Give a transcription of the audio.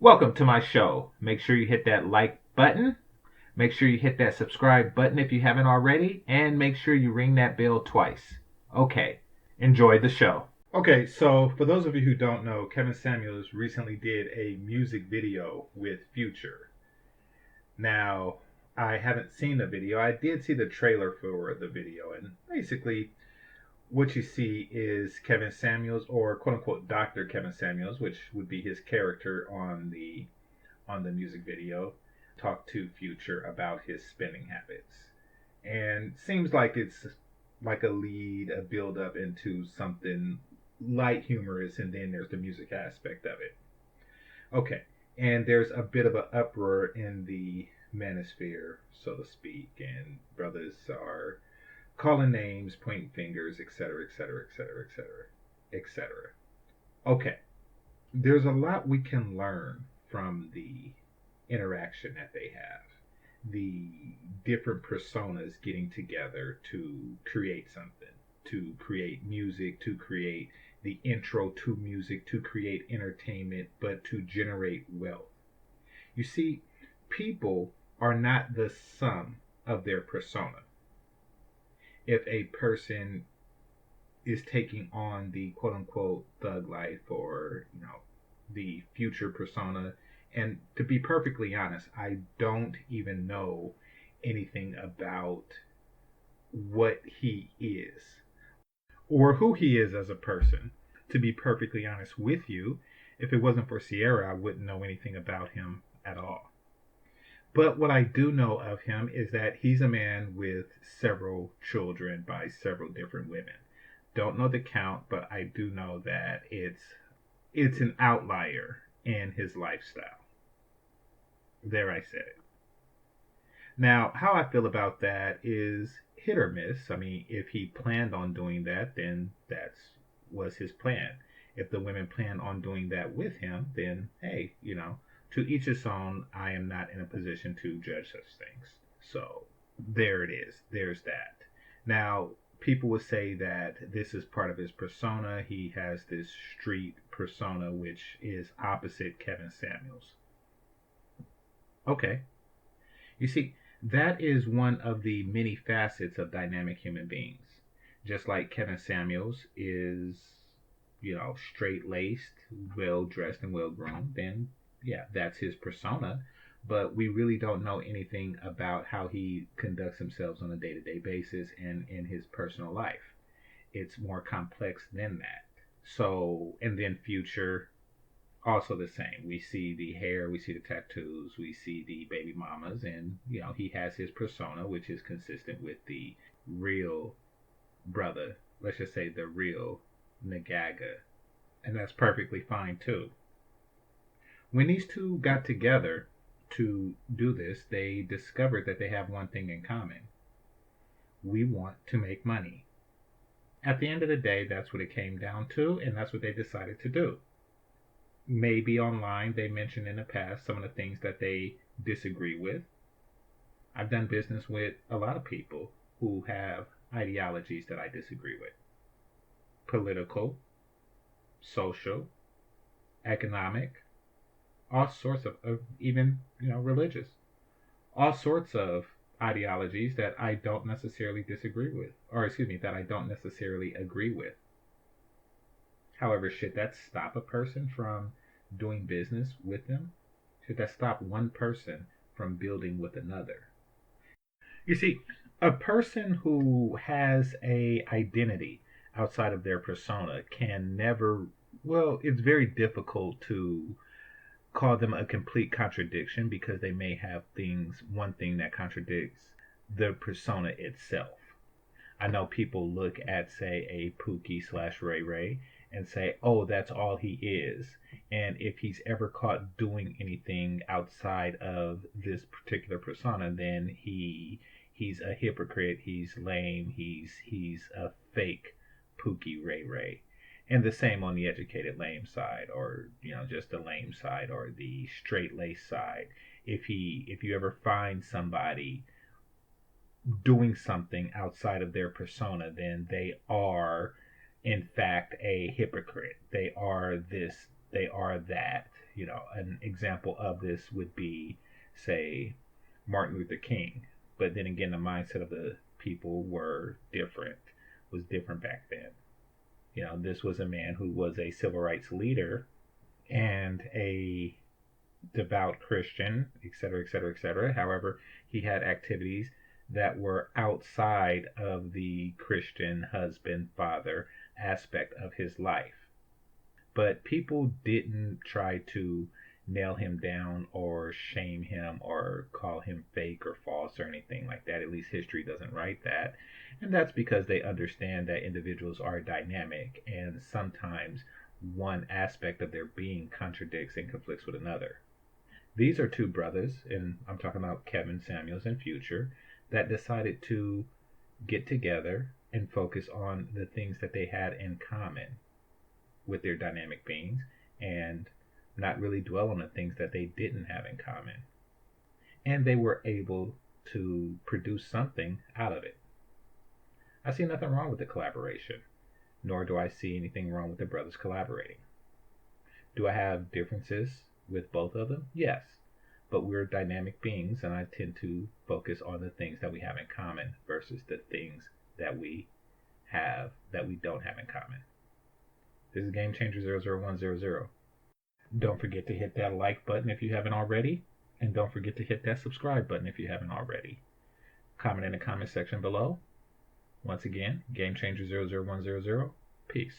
Welcome to my show. Make sure you hit that like button. Make sure you hit that subscribe button if you haven't already. And make sure you ring that bell twice. Okay, enjoy the show. Okay, so for those of you who don't know, Kevin Samuels recently did a music video with Future. Now, I haven't seen the video. I did see the trailer for the video, and basically, what you see is Kevin Samuels, or quote unquote Dr. Kevin Samuels, which would be his character on the music video, talk to Future about his spending habits. And seems like it's like a lead, a build up into something light humorous, and then there's the music aspect of it. Okay. And there's a bit of an uproar in the manosphere, so to speak, and brothers are calling names, pointing fingers, etc., etc., etc., etc., etc. Okay, there's a lot we can learn from the interaction that they have, the different personas getting together to create something, to create music, to create the intro to music, to create entertainment, but to generate wealth. You see, people are not the sum of their persona. If a person is taking on the quote unquote thug life, or the Future persona, and to be perfectly honest, I don't even know anything about what he is or who he is as a person. To be perfectly honest with you, if it wasn't for Sierra, I wouldn't know anything about him at all. But what I do know of him is that he's a man with several children by several different women. Don't know the count, but I do know that it's an outlier in his lifestyle. There, I said it. Now, how I feel about that is hit or miss. I mean, if he planned on doing that, then that's was his plan. If the women plan on doing that with him, then hey, to each his own. I am not in a position to judge such things. So there it is. There's that. Now, people would say that this is part of his persona. He has this street persona, which is opposite Kevin Samuels. Okay. You see, that is one of the many facets of dynamic human beings. Just like Kevin Samuels is, straight laced, well dressed, and well groomed, then yeah, that's his persona. But we really don't know anything about how he conducts himself on a day to day basis and in his personal life. It's more complex than that. So, and then Future, also the same. We see the hair, we see the tattoos, we see the baby mamas, and he has his persona, which is consistent with the real brother. Let's just say the real Nagaga, and that's perfectly fine too. When these two got together to do this, they discovered that they have one thing in common. We want to make money. At the end of the day, that's what it came down to, and that's what they decided to do. Maybe online they mentioned in the past some of the things that they disagree with. I've done business with a lot of people who have ideologies that I disagree with: political, social, economic, all sorts of even religious, all sorts of ideologies that I don't necessarily disagree with, or excuse me, that I don't necessarily agree with. However, should that stop a person from doing business with them? Should that stop one person from building with another? You see, a person who has a identity outside of their persona can never, well, it's very difficult to call them a complete contradiction, because they may have one thing that contradicts the persona itself. I know people look at, say, a Pookie slash Ray Ray and say, oh, that's all he is. And if he's ever caught doing anything outside of this particular persona, then he's a hypocrite, he's lame, he's a fake Pookie Ray Ray. And the same on the educated lame side, or just the lame side, or the straight lace side. If you ever find somebody doing something outside of their persona, then they are, in fact, a hypocrite. They are this, they are that. an example of this would be, say, Martin Luther King. But then again, the mindset of the people was different back then. This was a man who was a civil rights leader and a devout Christian, etc., etc., etc. However, he had activities that were outside of the Christian husband, father aspect of his life. But people didn't try to nail him down or shame him or call him fake or false or anything like that. At least history doesn't write that. And that's because they understand that individuals are dynamic and sometimes one aspect of their being contradicts and conflicts with another. These are two brothers, and I'm talking about Kevin Samuels and Future, that decided to get together and focus on the things that they had in common with their dynamic beings and not really dwell on the things that they didn't have in common. And they were able to produce something out of it. I see nothing wrong with the collaboration, nor do I see anything wrong with the brothers collaborating. Do I have differences with both of them? Yes. But we're dynamic beings, and I tend to focus on the things that we have in common versus the things that we don't have in common. This is GameChanger 00100. Don't forget to hit that like button if you haven't already, and don't forget to hit that subscribe button if you haven't already. Comment in the comment section below. Once again, GameChanger 00100. Peace.